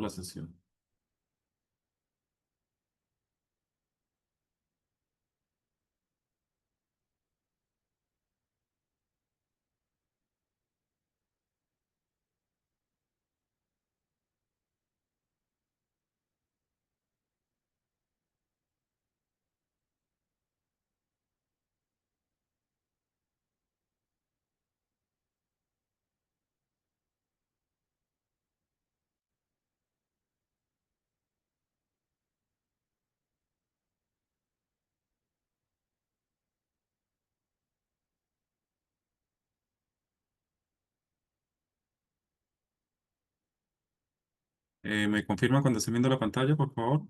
la sesión. ¿Me confirma cuando esté viendo la pantalla, por favor?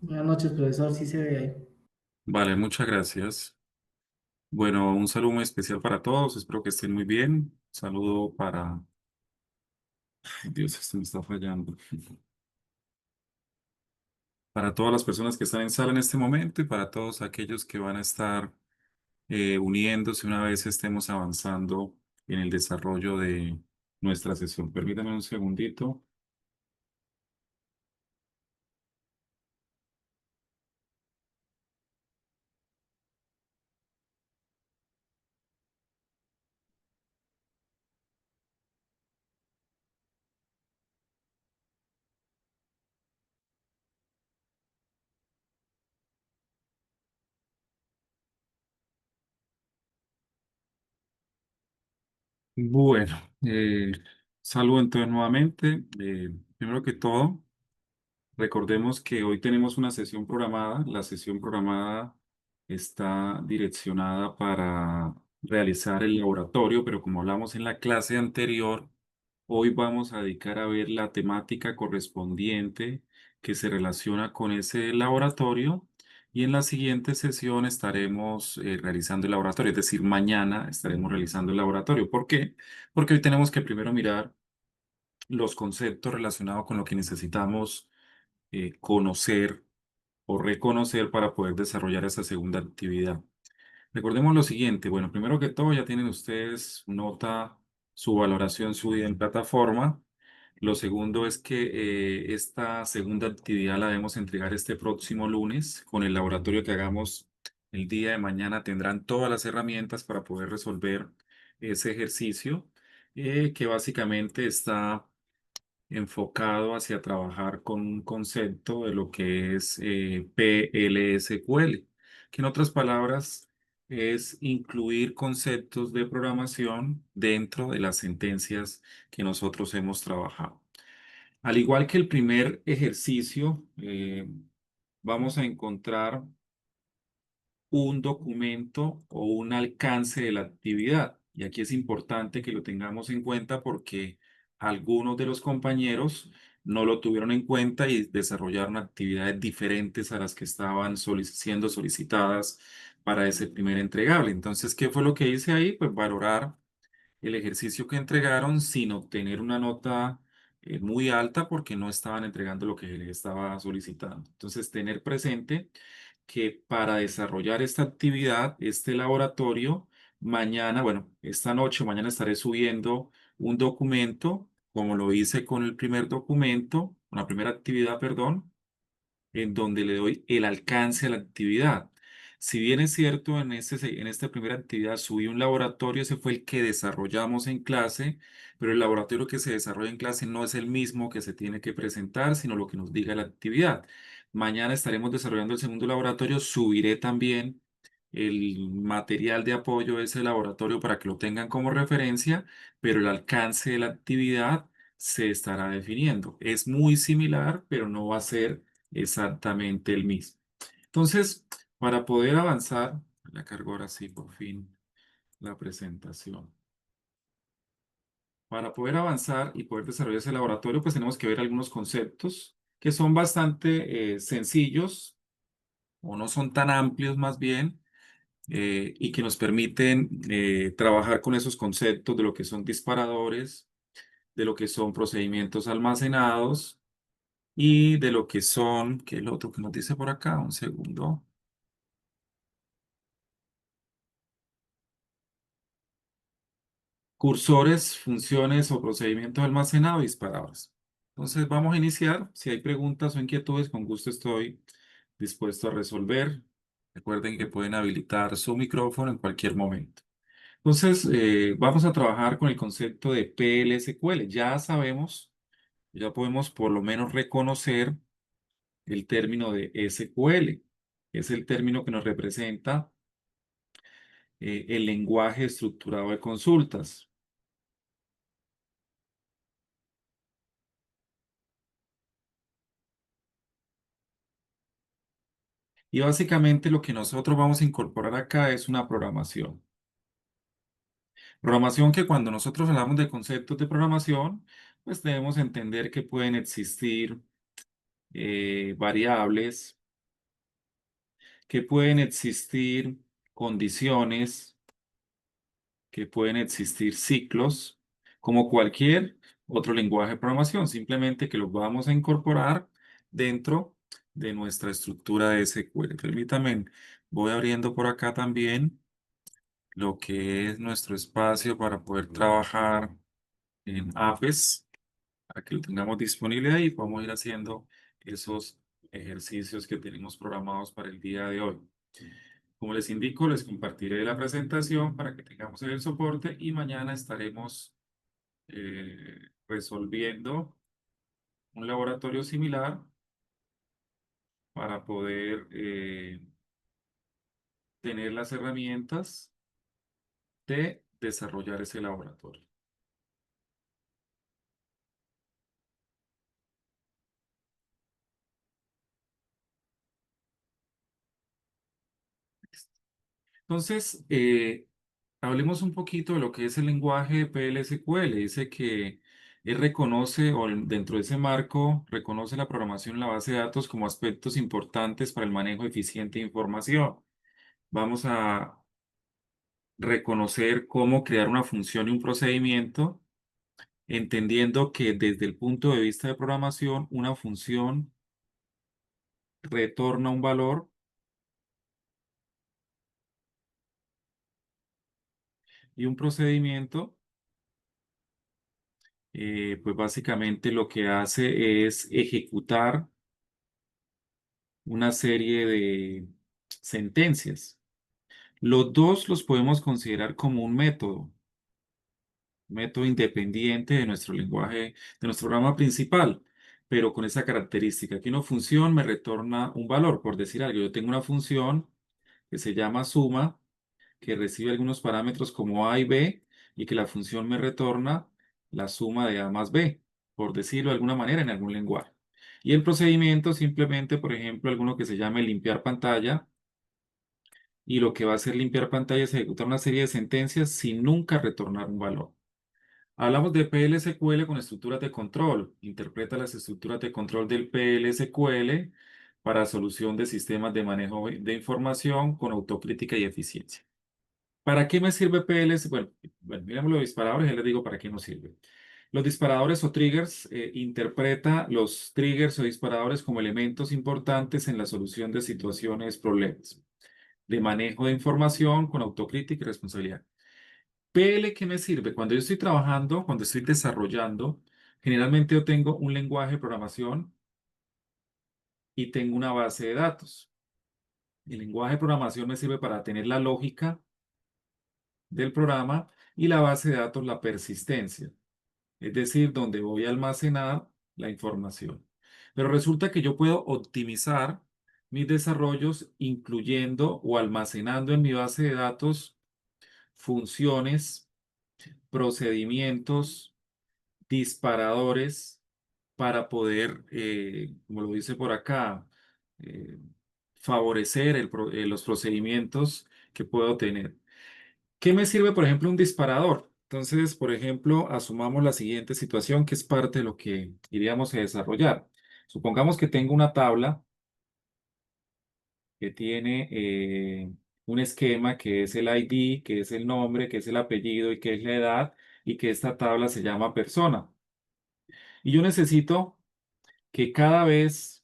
Buenas noches, profesor. Sí se ve ahí. Vale, muchas gracias. Bueno, un saludo muy especial para todos. Espero que estén muy bien. Saludo para... Ay, Dios, esto me está fallando. Para todas las personas que están en sala en este momento y para todos aquellos que van a estar uniéndose una vez estemos avanzando en el desarrollo de nuestra sesión. Permítame un segundito. Bueno, saludo entonces nuevamente. Primero que todo, recordemos que hoy tenemos una sesión programada. La sesión programada está direccionada para realizar el laboratorio, pero como hablamos en la clase anterior, hoy vamos a dedicar a ver la temática correspondiente que se relaciona con ese laboratorio y en la siguiente sesión estaremos realizando el laboratorio, es decir, mañana estaremos realizando el laboratorio. ¿Por qué? Porque hoy tenemos que primero mirar los conceptos relacionados con lo que necesitamos conocer o reconocer para poder desarrollar esa segunda actividad. Recordemos lo siguiente, bueno, primero que todo ya tienen ustedes nota su valoración subida en plataforma. Lo segundo es que esta segunda actividad la debemos entregar este próximo lunes con el laboratorio que hagamos el día de mañana. Tendrán todas las herramientas para poder resolver ese ejercicio que básicamente está enfocado hacia trabajar con un concepto de lo que es PLSQL, que en otras palabras es incluir conceptos de programación dentro de las sentencias que nosotros hemos trabajado. Al igual que el primer ejercicio, vamos a encontrar un documento o un alcance de la actividad. Y aquí es importante que lo tengamos en cuenta porque algunos de los compañeros no lo tuvieron en cuenta y desarrollaron actividades diferentes a las que estaban siendo solicitadas para ese primer entregable. Entonces, ¿qué fue lo que hice ahí? Pues valorar el ejercicio que entregaron sin obtener una nota muy alta porque no estaban entregando lo que les estaba solicitando. Entonces, tener presente que para desarrollar esta actividad, este laboratorio, mañana, bueno, esta noche, mañana estaré subiendo un documento, como lo hice con el primer documento, con la primera actividad, perdón, en donde le doy el alcance a la actividad. Si bien es cierto, en esta primera actividad subí un laboratorio, ese fue el que desarrollamos en clase, pero el laboratorio que se desarrolla en clase no es el mismo que se tiene que presentar, sino lo que nos diga la actividad. Mañana estaremos desarrollando el segundo laboratorio, subiré también el material de apoyo de ese laboratorio para que lo tengan como referencia, pero el alcance de la actividad se estará definiendo. Es muy similar, pero no va a ser exactamente el mismo. Entonces, para poder avanzar, la cargo ahora sí, por fin, la presentación. Para poder avanzar y poder desarrollar ese laboratorio, pues tenemos que ver algunos conceptos que son bastante sencillos o no son tan amplios más bien y que nos permiten trabajar con esos conceptos de lo que son disparadores, de lo que son procedimientos almacenados y de lo que son, ¿qué es lo otro que nos dice por acá? Un segundo. cursores, funciones o procedimientos de almacenado y disparadores. Entonces vamos a iniciar. Si hay preguntas o inquietudes, con gusto estoy dispuesto a resolver. Recuerden que pueden habilitar su micrófono en cualquier momento. Entonces, vamos a trabajar con el concepto de PLSQL. Ya sabemos, ya podemos por lo menos reconocer el término de SQL. Es el término que nos representa el lenguaje estructurado de consultas. Y básicamente lo que nosotros vamos a incorporar acá es una programación. Programación que cuando nosotros hablamos de conceptos de programación, pues debemos entender que pueden existir variables, que pueden existir condiciones, que pueden existir ciclos, como cualquier otro lenguaje de programación, simplemente que los vamos a incorporar dentro de nuestra estructura de SQL. Permítanme, voy abriendo por acá también lo que es nuestro espacio para poder trabajar en APES, para que lo tengamos disponible ahí y podamos ir haciendo esos ejercicios que tenemos programados para el día de hoy. Como les indico, les compartiré la presentación para que tengamos el soporte y mañana estaremos resolviendo un laboratorio similar para poder tener las herramientas de desarrollar ese laboratorio. Entonces, hablemos un poquito de lo que es el lenguaje PLSQL. Dice que él reconoce, o dentro de ese marco, reconoce la programación en la base de datos como aspectos importantes para el manejo eficiente de información. Vamos a reconocer cómo crear una función y un procedimiento, entendiendo que desde el punto de vista de programación, una función retorna un valor y un procedimiento, pues básicamente lo que hace es ejecutar una serie de sentencias. Los dos los podemos considerar como un método independiente de nuestro lenguaje, de nuestro programa principal, pero con esa característica, que una función me retorna un valor. Por decir algo, yo tengo una función que se llama suma, que recibe algunos parámetros como A y B, y que la función me retorna la suma de A más B, por decirlo de alguna manera en algún lenguaje. Y el procedimiento simplemente, por ejemplo, alguno que se llame limpiar pantalla, y lo que va a hacer limpiar pantalla es ejecutar una serie de sentencias sin nunca retornar un valor. Hablamos de PLSQL con estructuras de control. Interpreta las estructuras de control del PLSQL para solución de sistemas de manejo de información con autocrítica y eficiencia. ¿Para qué me sirve PLS? Bueno, miremos los disparadores y les digo para qué nos sirve. Los disparadores o triggers, interpreta los triggers o disparadores como elementos importantes en la solución de situaciones, problemas, de manejo de información con autocrítica y responsabilidad. PL, ¿qué me sirve? Cuando yo estoy trabajando, cuando estoy desarrollando, generalmente yo tengo un lenguaje de programación y tengo una base de datos. El lenguaje de programación me sirve para tener la lógica del programa y la base de datos la persistencia, es decir, donde voy a almacenar la información. Pero resulta que yo puedo optimizar mis desarrollos incluyendo o almacenando en mi base de datos funciones, procedimientos, disparadores para poder, como lo dice por acá, eh, favorecer los procedimientos que puedo tener. ¿Qué me sirve, por ejemplo, un disparador? Entonces, por ejemplo, asumamos la siguiente situación que es parte de lo que iríamos a desarrollar. Supongamos que tengo una tabla que tiene un esquema que es el ID, que es el nombre, que es el apellido y que es la edad, y que esta tabla se llama persona. Y yo necesito que cada vez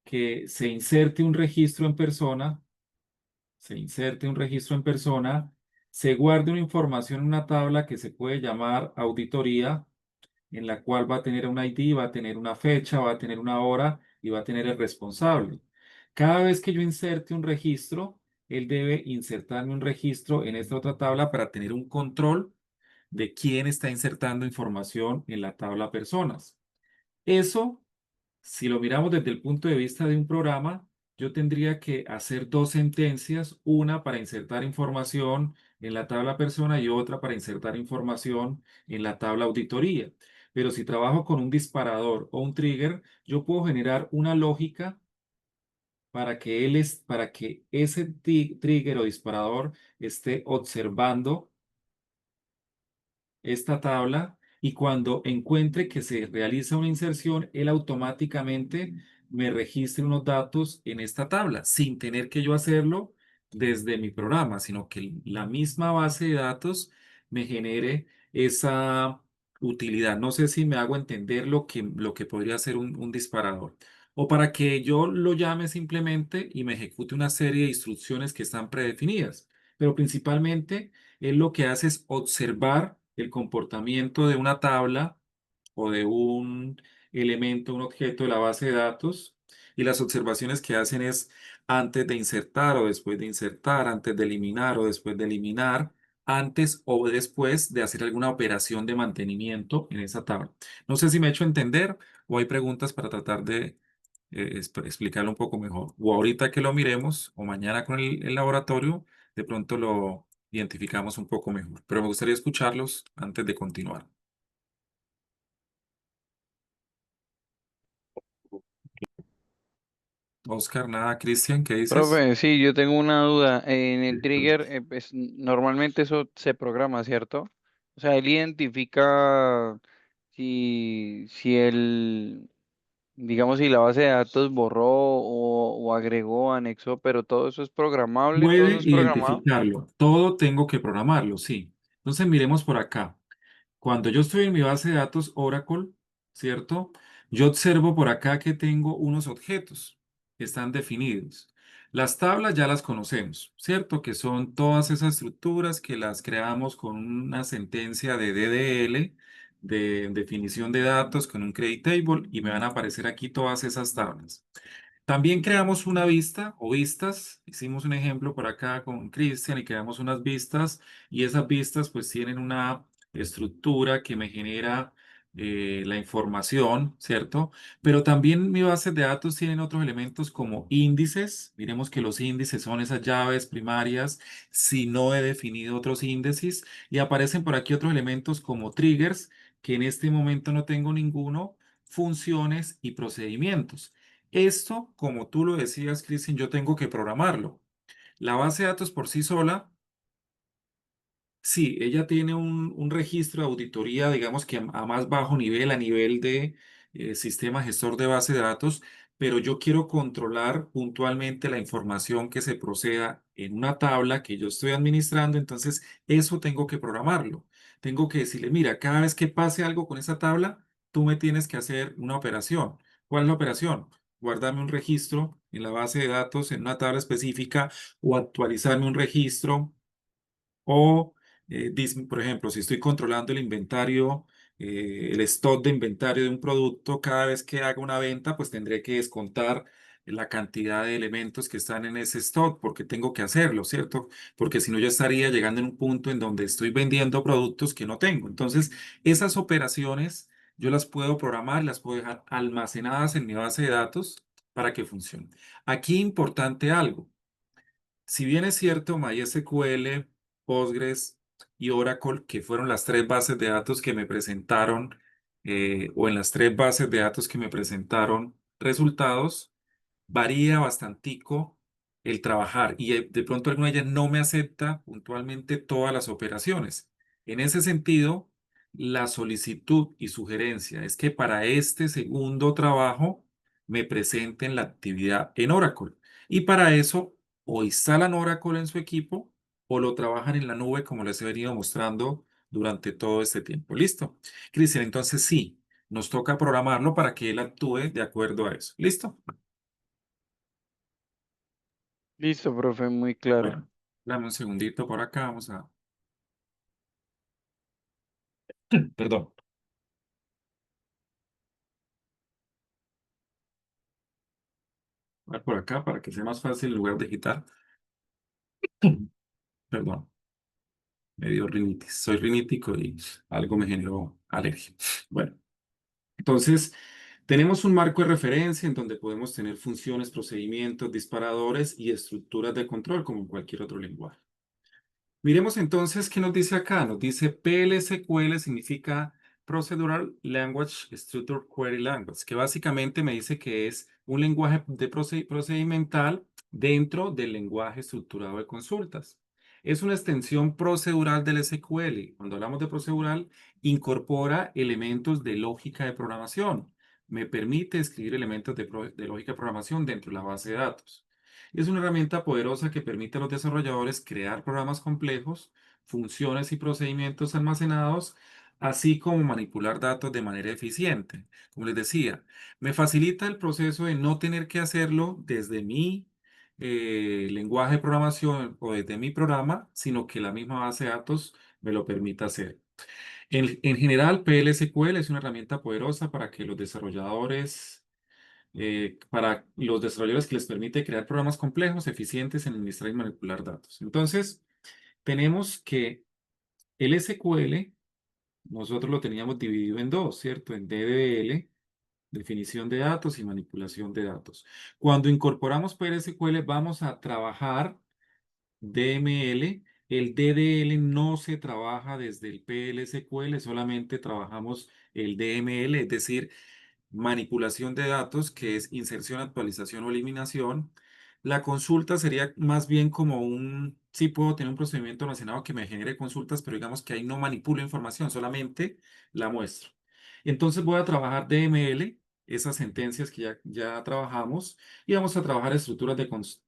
que se inserte un registro en persona, se inserte un registro en persona, se guarde una información en una tabla que se puede llamar auditoría, en la cual va a tener un ID, va a tener una fecha, va a tener una hora y va a tener el responsable. Cada vez que yo inserte un registro, él debe insertarme un registro en esta otra tabla para tener un control de quién está insertando información en la tabla personas. Eso, si lo miramos desde el punto de vista de un programa, yo tendría que hacer dos sentencias, una para insertar información en la tabla persona y otra para insertar información en la tabla auditoría. Pero si trabajo con un disparador o un trigger, yo puedo generar una lógica para que ese trigger o disparador esté observando esta tabla y cuando encuentre que se realiza una inserción, él automáticamente me registre unos datos en esta tabla sin tener que yo hacerlo desde mi programa, sino que la misma base de datos me genere esa utilidad. No sé si me hago entender lo que podría ser un disparador. O para que yo lo llame simplemente y me ejecute una serie de instrucciones que están predefinidas. Pero principalmente él lo que hace es observar el comportamiento de una tabla o de un elemento, un objeto de la base de datos. Y las observaciones que hacen es antes de insertar o después de insertar, antes de eliminar o después de eliminar, antes o después de hacer alguna operación de mantenimiento en esa tabla. No sé si me he hecho entender o hay preguntas para tratar de explicarlo un poco mejor. O ahorita que lo miremos o mañana con el laboratorio, de pronto lo identificamos un poco mejor. Pero me gustaría escucharlos antes de continuar. Oscar, nada, Cristian, ¿qué dices? Profe, sí, yo tengo una duda. En el trigger, pues, normalmente eso se programa, ¿cierto? O sea, él identifica si el, digamos, si la base de datos borró o agregó, anexó, pero todo eso es programable, todo eso Puede es programado. identificarlo. Todo tengo que programarlo, sí. Entonces miremos por acá. Cuando yo estoy en mi base de datos Oracle, ¿cierto? Yo observo por acá que tengo unos objetos que están definidos. Las tablas ya las conocemos, ¿cierto? Que son todas esas estructuras que las creamos con una sentencia de DDL, de definición de datos, con un credit table, y me van a aparecer aquí todas esas tablas. También creamos una vista o vistas. Hicimos un ejemplo por acá con Cristian y creamos unas vistas y esas vistas pues tienen una estructura que me genera la información, ¿cierto? Pero también mi base de datos tienen otros elementos como índices. Miremos que los índices son esas llaves primarias si no he definido otros índices y aparecen por aquí otros elementos como triggers que en este momento no tengo ninguno, funciones y procedimientos. Esto, como tú lo decías, Cristian, yo tengo que programarlo. La base de datos por sí sola, sí, ella tiene un registro de auditoría, digamos que a más bajo nivel, a nivel de sistema gestor de base de datos, pero yo quiero controlar puntualmente la información que se proceda en una tabla que yo estoy administrando, entonces eso tengo que programarlo. Tengo que decirle, mira, cada vez que pase algo con esa tabla, tú me tienes que hacer una operación. ¿Cuál es la operación? Guardarme un registro en la base de datos en una tabla específica o actualizarme un registro o, por ejemplo, si estoy controlando el inventario, el stock de inventario de un producto, cada vez que haga una venta, pues tendré que descontar la cantidad de elementos que están en ese stock, porque tengo que hacerlo, ¿cierto? Porque si no, ya estaría llegando en un punto en donde estoy vendiendo productos que no tengo. Entonces, esas operaciones yo las puedo programar, las puedo dejar almacenadas en mi base de datos para que funcionen. Aquí importante algo. Si bien es cierto, MySQL, Postgres y Oracle, que fueron las tres bases de datos que me presentaron, o en las tres bases de datos que me presentaron resultados, varía bastantico el trabajar y de pronto alguna de ellas no me acepta puntualmente todas las operaciones. En ese sentido, la solicitud y sugerencia es que para este segundo trabajo me presenten la actividad en Oracle. Y para eso, o instalan Oracle en su equipo o lo trabajan en la nube como les he venido mostrando durante todo este tiempo. ¿Listo? Cristian, entonces sí, nos toca programarlo para que él actúe de acuerdo a eso. ¿Listo? Listo, profe, muy claro. Bueno, dame un segundito por acá, vamos a Perdón. Voy por acá para que sea más fácil en lugar de quitar. Perdón, me dio rinitis. Soy rinítico y algo me generó alergia. Bueno, entonces tenemos un marco de referencia en donde podemos tener funciones, procedimientos, disparadores y estructuras de control como en cualquier otro lenguaje. Miremos entonces qué nos dice acá. Nos dice PLSQL significa Procedural Language Structure Query Language, que básicamente me dice que es un lenguaje de procedimental dentro del lenguaje estructurado de consultas. Es una extensión procedural del SQL. Cuando hablamos de procedural, incorpora elementos de lógica de programación. Me permite escribir elementos de lógica de programación dentro de la base de datos. Es una herramienta poderosa que permite a los desarrolladores crear programas complejos, funciones y procedimientos almacenados, así como manipular datos de manera eficiente. Como les decía, me facilita el proceso de no tener que hacerlo desde mi lenguaje de programación o desde mi programa, sino que la misma base de datos me lo permita hacer. En general, PLSQL es una herramienta poderosa para los desarrolladores que les permite crear programas complejos, eficientes en administrar y manipular datos. Entonces, tenemos que el SQL, nosotros lo teníamos dividido en dos, ¿cierto? En DDL, definición de datos y manipulación de datos. Cuando incorporamos PLSQL, vamos a trabajar DML. El DDL no se trabaja desde el PLSQL, solamente trabajamos el DML, es decir, manipulación de datos, que es inserción, actualización o eliminación. La consulta sería más bien como sí puedo tener un procedimiento almacenado que me genere consultas, pero digamos que ahí no manipulo información, solamente la muestro. Entonces voy a trabajar DML, esas sentencias que ya trabajamos, y vamos a trabajar estructuras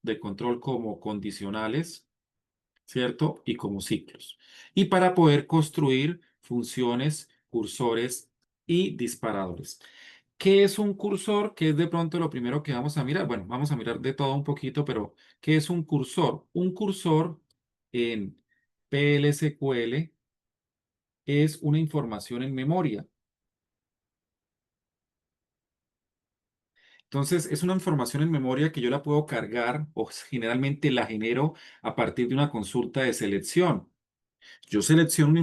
de control como condicionales, ¿cierto? Y como ciclos. Y para poder construir funciones, cursores y disparadores. ¿Qué es un cursor? ¿Qué es de pronto lo primero que vamos a mirar? Bueno, vamos a mirar de todo un poquito, pero ¿qué es un cursor? Un cursor en PLSQL es una información en memoria. Entonces, es una información en memoria que yo la puedo cargar o generalmente la genero a partir de una consulta de selección. Yo selecciono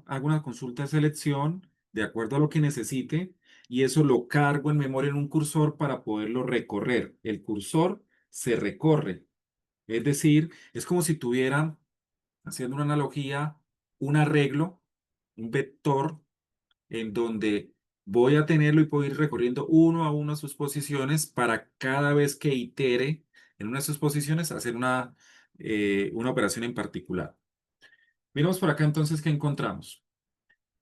hago una consulta de selección de acuerdo a lo que necesite y eso lo cargo en memoria en un cursor para poderlo recorrer. El cursor se recorre, es decir, es como si tuviera, haciendo una analogía, un arreglo, un vector en donde voy a tenerlo y puedo ir recorriendo uno a uno sus posiciones para cada vez que itere en una de sus posiciones hacer una operación en particular. Miramos por acá entonces qué encontramos.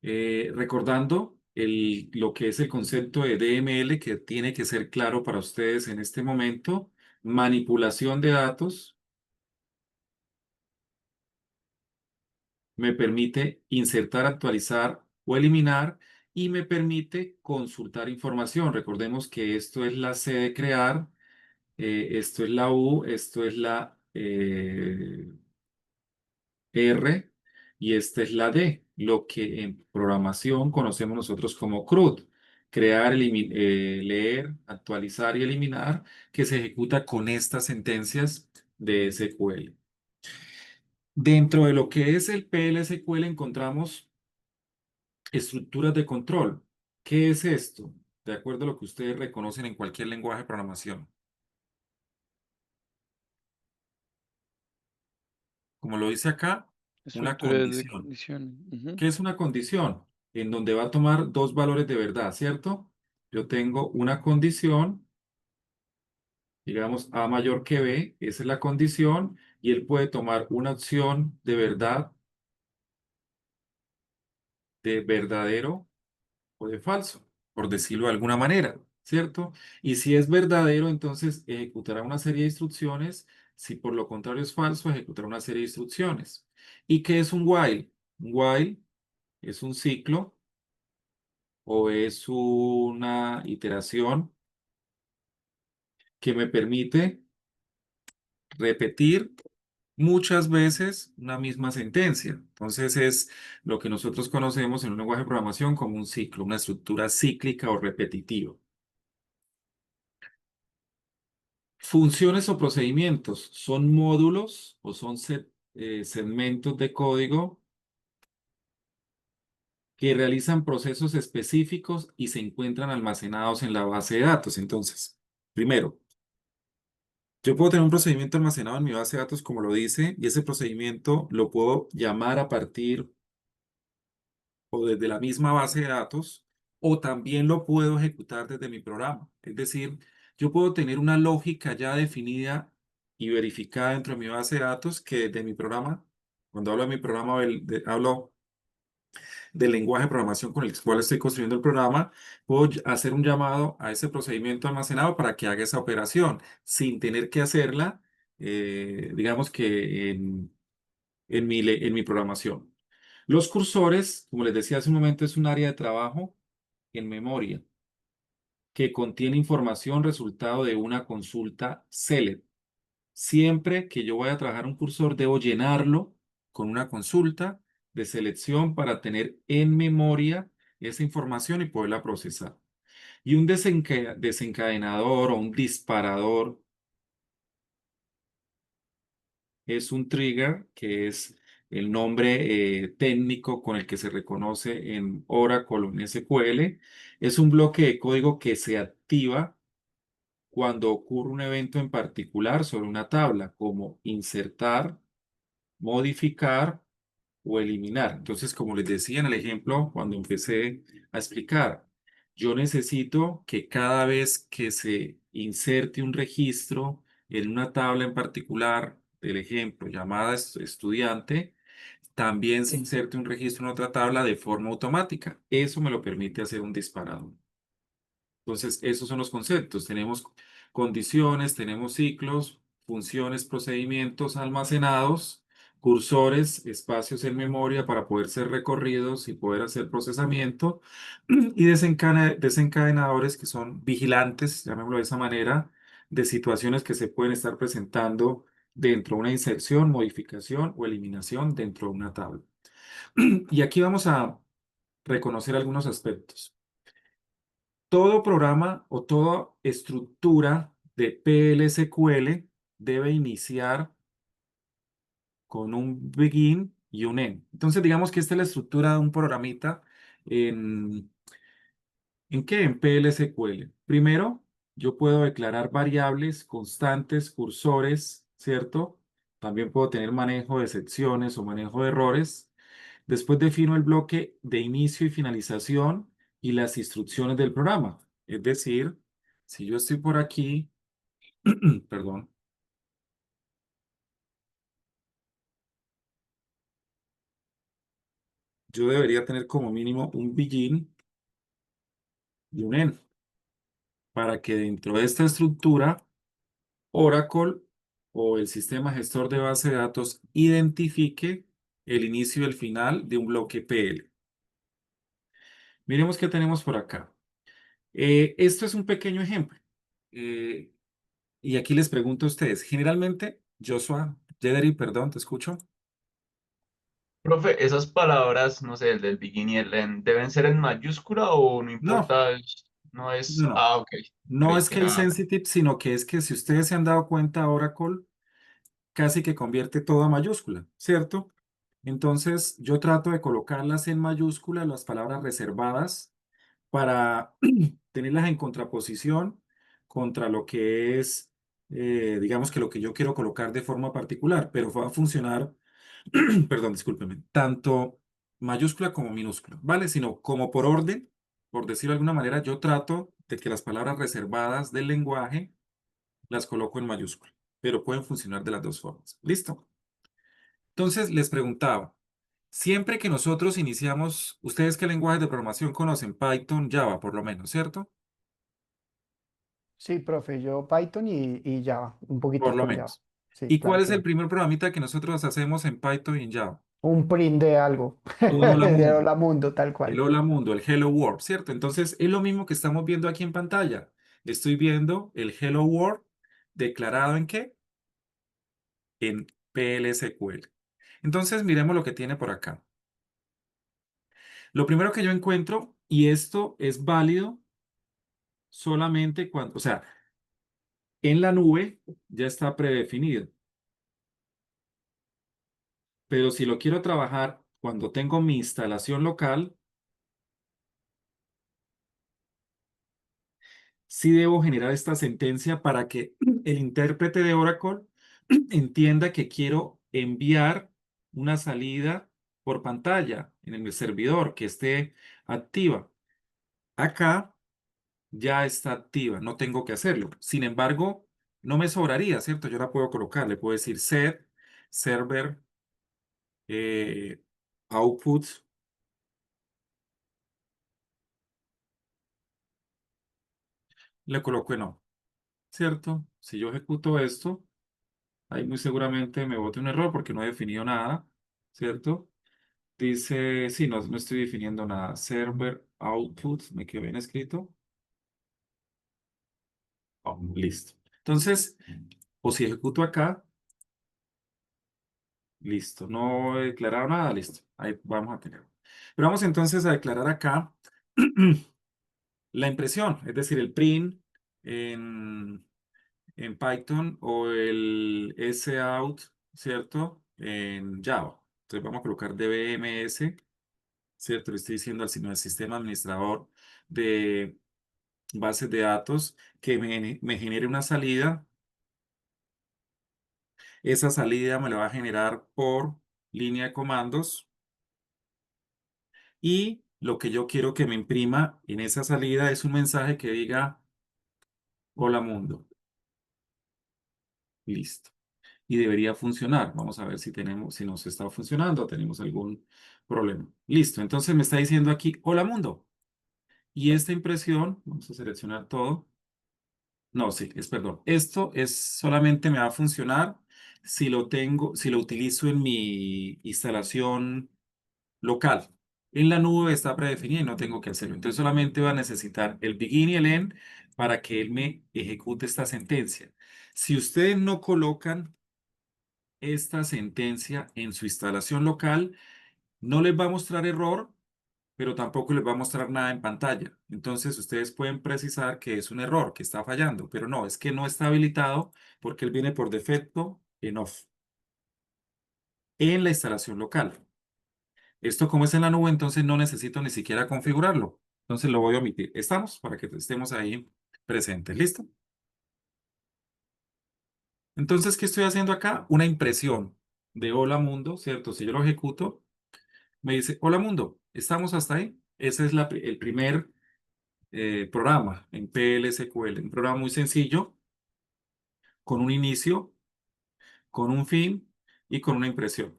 Recordando lo que es el concepto de DML que tiene que ser claro para ustedes en este momento, manipulación de datos me permite insertar, actualizar o eliminar y me permite consultar información. Recordemos que esto es la C de crear, esto es la U, esto es la R y esta es la D, lo que en programación conocemos nosotros como CRUD, crear, leer, actualizar y eliminar, que se ejecuta con estas sentencias de SQL. Dentro de lo que es el PLSQL encontramos estructuras de control. ¿Qué es esto? De acuerdo a lo que ustedes reconocen en cualquier lenguaje de programación. Como lo dice acá, una Estructuras de condición. condición. Ujú. ¿Qué es una condición? En donde va a tomar dos valores de verdad, ¿cierto? Yo tengo una condición, digamos A mayor que B, esa es la condición, y él puede tomar una opción de verdad, de verdadero o de falso, por decirlo de alguna manera, ¿cierto? Y si es verdadero, entonces ejecutará una serie de instrucciones. Si por lo contrario es falso, ejecutará una serie de instrucciones. ¿Y qué es un while? Un while es un ciclo o es una iteración que me permite repetir muchas veces una misma sentencia. Entonces es lo que nosotros conocemos en un lenguaje de programación como un ciclo, una estructura cíclica o repetitiva. Funciones o procedimientos son módulos o son segmentos de código que realizan procesos específicos y se encuentran almacenados en la base de datos. Entonces, primero, yo puedo tener un procedimiento almacenado en mi base de datos, como lo dice, y ese procedimiento lo puedo llamar a partir o desde la misma base de datos, o también lo puedo ejecutar desde mi programa. Es decir, yo puedo tener una lógica ya definida y verificada dentro de mi base de datos que desde mi programa, cuando hablo de mi programa, hablo del lenguaje de programación con el cual estoy construyendo el programa, puedo hacer un llamado a ese procedimiento almacenado para que haga esa operación sin tener que hacerla, digamos que en mi programación. Los cursores, como les decía hace un momento, es un área de trabajo en memoria que contiene información resultado de una consulta select. Siempre que yo vaya a trabajar un cursor, debo llenarlo con una consulta de selección para tener en memoria esa información y poderla procesar. Y un desencadenador o un disparador es un trigger, que es el nombre técnico con el que se reconoce en Oracle o en SQL. Es un bloque de código que se activa cuando ocurre un evento en particular sobre una tabla, como insertar, modificar o eliminar. Entonces, como les decía en el ejemplo, cuando empecé a explicar, yo necesito que cada vez que se inserte un registro en una tabla en particular, del ejemplo, llamada estudiante, también se inserte un registro en otra tabla de forma automática. Eso me lo permite hacer un disparador. Entonces, esos son los conceptos. Tenemos condiciones, tenemos ciclos, funciones, procedimientos almacenados, cursores, espacios en memoria para poder ser recorridos y poder hacer procesamiento, y desencadenadores que son vigilantes, llamémoslo de esa manera, de situaciones que se pueden estar presentando dentro de una inserción, modificación o eliminación dentro de una tabla. Y aquí vamos a reconocer algunos aspectos. Todo programa o toda estructura de PLSQL debe iniciar con un begin y un end. Entonces, digamos que esta es la estructura de un programita en, ¿en qué? En PLSQL. Primero, yo puedo declarar variables, constantes, cursores, ¿cierto? También puedo tener manejo de secciones o manejo de errores. Después defino el bloque de inicio y finalización y las instrucciones del programa. Es decir, si yo estoy por aquí, perdón, yo debería tener como mínimo un begin y un end para que dentro de esta estructura Oracle o el sistema gestor de base de datos identifique el inicio y el final de un bloque PL. Miremos qué tenemos por acá. Esto es un pequeño ejemplo. Eh, y aquí les pregunto a ustedes, generalmente, Joshua, Jederi, perdón, te escucho. Profe, esas palabras, no sé, el del begin y el end, ¿deben ser en mayúscula o no No, importa? No no, es. no. Ah, ok. No Creí es que case era. sensitive, sino que es que si ustedes se han dado cuenta, Oracle casi que convierte todo a mayúscula, ¿cierto? Entonces, yo trato de colocarlas en mayúscula, las palabras reservadas, para tenerlas en contraposición contra lo que es, digamos que lo que yo quiero colocar de forma particular, pero va a funcionar, perdón, discúlpeme, tanto mayúscula como minúscula, ¿vale? Sino como por orden, por decirlo de alguna manera, yo trato de que las palabras reservadas del lenguaje las coloco en mayúscula, pero pueden funcionar de las dos formas. ¿Listo? Entonces, les preguntaba, siempre que nosotros iniciamos, ¿ustedes qué lenguajes de programación conocen? Python, Java, por lo menos, ¿cierto? Sí, profe, yo Python y Java, un Por lo poquitico en Java. menos. Sí, ¿Y cuál claro es que el sí. primer programita que nosotros hacemos en Python y en Java? Un print de algo, Un Hola de Mundo. Hola Mundo, tal El cual. Hola Mundo, el Hello World, ¿cierto? Entonces, es lo mismo que estamos viendo aquí en pantalla. Estoy viendo el Hello World declarado ¿en qué? En PLSQL. Entonces, miremos lo que tiene por acá. Lo primero que yo encuentro, y esto es válido solamente cuando, o sea, en la nube ya está predefinido, pero si lo quiero trabajar cuando tengo mi instalación local, sí debo generar esta sentencia para que el intérprete de Oracle entienda que quiero enviar una salida por pantalla en el servidor que esté activa. Acá ya está activa, no tengo que hacerlo. Sin embargo, no me sobraría, ¿cierto? Yo la puedo colocar, le puedo decir set server eh, output, le coloco en no, ¿cierto? Si yo ejecuto esto, ahí muy seguramente me bote un error porque no he definido nada, ¿cierto? Dice, sí, no, no estoy definiendo nada. Server output, me quedó bien escrito. Oh, listo. Entonces, o si ejecuto acá, listo. No he declarado nada, listo. Ahí vamos a tener. Pero vamos entonces a declarar acá la impresión, es decir, el print en, en Python o el sout, ¿cierto? En Java. Entonces vamos a colocar dbms, ¿cierto? Le estoy diciendo al sistema administrador de bases de datos que me genere una salida. Esa salida me la va a generar por línea de comandos y lo que yo quiero que me imprima en esa salida es un mensaje que diga hola mundo. Listo. Y debería funcionar. Vamos a ver si tenemos, si nos está funcionando o tenemos algún problema. Listo. Entonces me está diciendo aquí hola mundo. Y esta impresión, vamos a seleccionar todo. No, sí, es perdón. Esto es solamente me va a funcionar si lo tengo, si lo utilizo en mi instalación local. En la nube está predefinida y no tengo que hacerlo. Entonces solamente va a necesitar el begin y el end para que él me ejecute esta sentencia. Si ustedes no colocan esta sentencia en su instalación local, no les va a mostrar error, pero tampoco les va a mostrar nada en pantalla. Entonces ustedes pueden precisar que es un error, que está fallando, pero no, es que no está habilitado porque él viene por defecto en off, en la instalación local. Esto como es en la nube, entonces no necesito ni siquiera configurarlo. Entonces lo voy a omitir. ¿Estamos? Para que estemos ahí presentes. ¿Listo? Entonces, ¿qué estoy haciendo acá? Una impresión de hola mundo, ¿cierto? Si yo lo ejecuto, me dice, hola mundo, ¿estamos hasta ahí? Ese es el primer programa en PLSQL. Un programa muy sencillo, con un inicio, con un fin y con una impresión.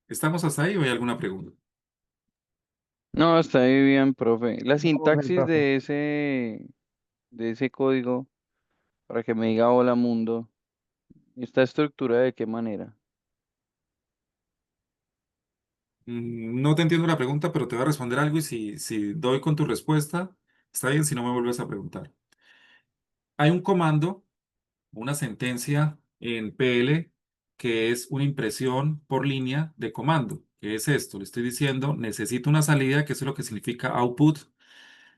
¿Estamos hasta ahí o hay alguna pregunta? No, está ahí bien, profe. La Todo bien, sintaxis profe. de ese código para que me diga hola mundo, ¿está estructurada de qué manera? No te entiendo la pregunta, pero te voy a responder algo y si doy con tu respuesta, está bien si no me vuelves a preguntar. Hay un comando, una sentencia en PL que es una impresión por línea de comando. ¿Qué es esto? Le estoy diciendo, necesito una salida, que eso es lo que significa output,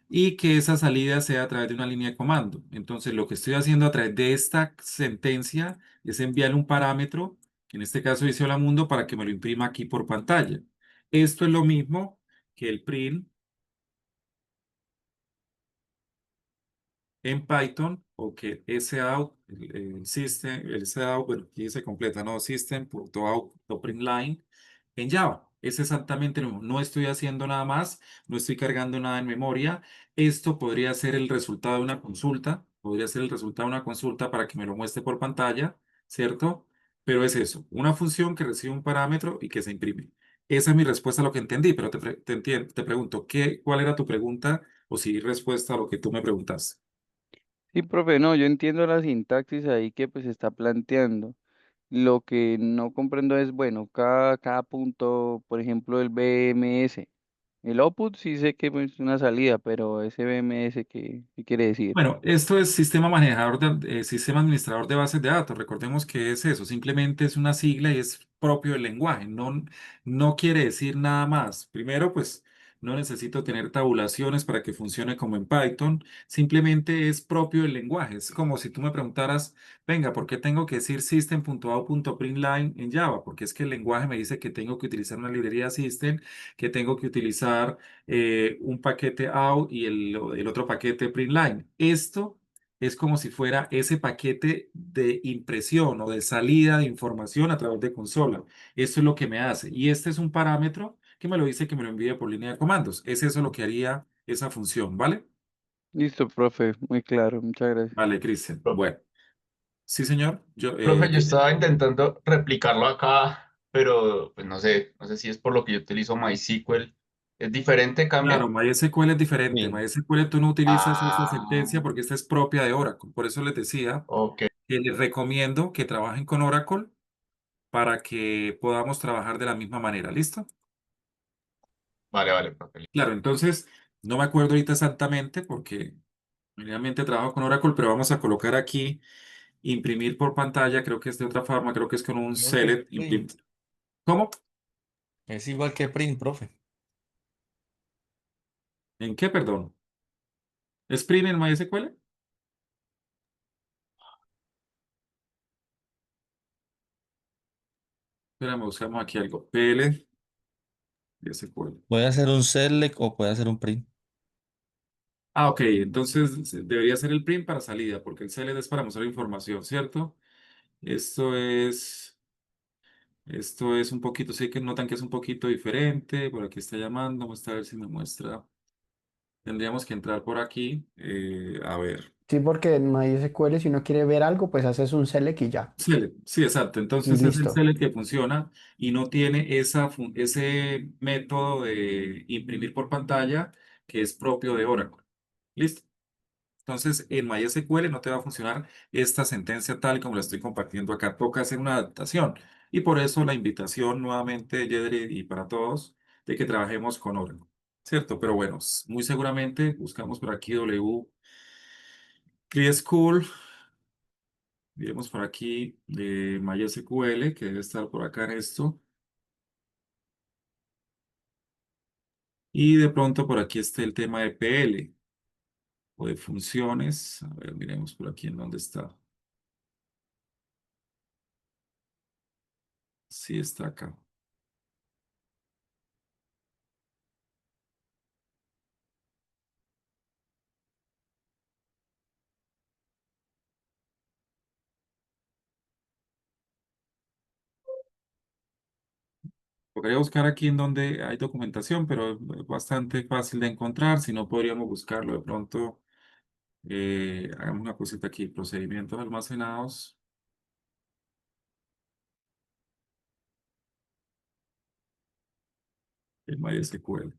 y que esa salida sea a través de una línea de comando. Entonces, lo que estoy haciendo a través de esta sentencia es enviarle un parámetro, que en este caso dice hola mundo, para que me lo imprima aquí por pantalla. Esto es lo mismo que el print en Python o que sout, el system, el sout, bueno, aquí se completa, ¿no? System.out.println en Java. Es exactamente lo mismo. No estoy haciendo nada más, no estoy cargando nada en memoria. Esto podría ser el resultado de una consulta, podría ser el resultado de una consulta para que me lo muestre por pantalla, ¿cierto? Pero es eso, una función que recibe un parámetro y que se imprime. Esa es mi respuesta a lo que entendí, pero te pregunto, ¿cuál era tu pregunta o si respuesta a lo que tú me preguntaste? Sí, profe, no, yo entiendo la sintaxis ahí que pues está planteando. Lo que no comprendo es, bueno, cada punto, por ejemplo, el BMS. El output sí sé que es una salida, pero ese BMS, ¿qué quiere decir? Bueno, esto es sistema manejador sistema administrador de bases de datos. Recordemos que es eso, simplemente es una sigla y es propio del lenguaje. No, no quiere decir nada más. Primero, pues no necesito tener tabulaciones para que funcione como en Python. Simplemente es propio del lenguaje. Es como si tú me preguntaras, venga, ¿por qué tengo que decir system.out.println en Java? Porque es que el lenguaje me dice que tengo que utilizar una librería system, que tengo que utilizar un paquete out y el otro paquete printline. Esto es como si fuera ese paquete de impresión o de salida de información a través de consola. Esto es lo que me hace. Y este es un parámetro que me lo dice que me lo envíe por línea de comandos. Es eso lo que haría esa función, ¿vale? Listo, profe, muy claro, muchas gracias. Vale, Cristian. Pro- Bueno, sí, señor. Profe, yo estaba intentando replicarlo acá, pero pues no sé si es por lo que yo utilizo MySQL. ¿Es diferente, Claro, cambia? MySQL es diferente. Sí. MySQL tú no utilizas esta sentencia Ah, porque esta es propia de Oracle. Por eso les decía ok. que les recomiendo que trabajen con Oracle para que podamos trabajar de la misma manera. ¿Listo? Vale, vale, profe. Claro, entonces no me acuerdo ahorita exactamente porque realmente trabajo con Oracle, pero vamos a colocar aquí imprimir por pantalla. Creo que es de otra forma, creo que es con un Igual que select print. ¿Cómo? Es igual que print, profe. ¿En qué, perdón? ¿Es print en MySQL? Espérame, buscamos aquí algo. PL, SQL. Puede hacer un select o puede hacer un print. Ah, ok, entonces debería ser el print para salida, porque el select es para mostrar información, ¿cierto? Esto es. Esto es un poquito, sé que notan que es un poquito diferente. Por aquí está llamando, vamos a ver si me muestra. Tendríamos que entrar por aquí. A ver. Sí, porque en MySQL si uno quiere ver algo, pues haces un select y ya. Select, sí, exacto. Y Entonces es el listo. select que funciona y no tiene ese método de imprimir por pantalla que es propio de Oracle. ¿Listo? Entonces, en MySQL no te va a funcionar esta sentencia tal como la estoy compartiendo acá. Toca hacer una adaptación. Y por eso la invitación nuevamente, Yedri, y para todos, de que trabajemos con Oracle. ¿Cierto? Pero bueno, muy seguramente buscamos por aquí School, vemos por aquí de MySQL, que debe estar por acá en esto. Y de pronto por aquí está el tema de PL o de funciones. A ver, miremos por aquí en dónde está. Sí, está acá. Podría buscar aquí en donde hay documentación, pero es bastante fácil de encontrar. Si no, podríamos buscarlo. De pronto, hagamos una cosita aquí. Procedimientos almacenados en MySQL.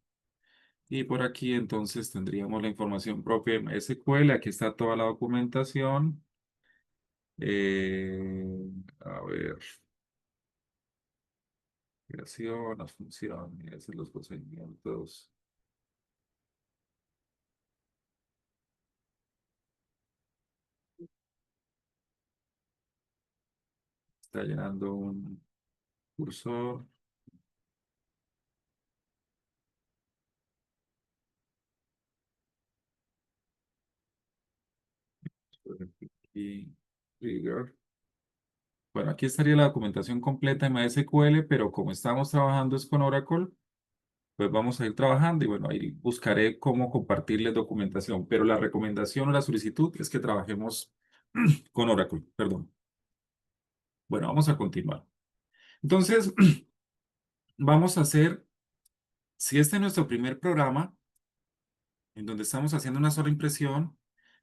Y por aquí entonces tendríamos la información propia de MySQL. Aquí está toda la documentación. A ver, creación, las funciones, los procedimientos. Está llenando un cursor. Por ejemplo, aquí, trigger. Bueno, aquí estaría la documentación completa en MySQL, pero como estamos trabajando es con Oracle, pues vamos a ir trabajando y bueno, ahí buscaré cómo compartirles documentación, pero la recomendación o la solicitud es que trabajemos con Oracle, perdón. Bueno, vamos a continuar. Entonces, vamos a hacer, si este es nuestro primer programa, en donde estamos haciendo una sola impresión,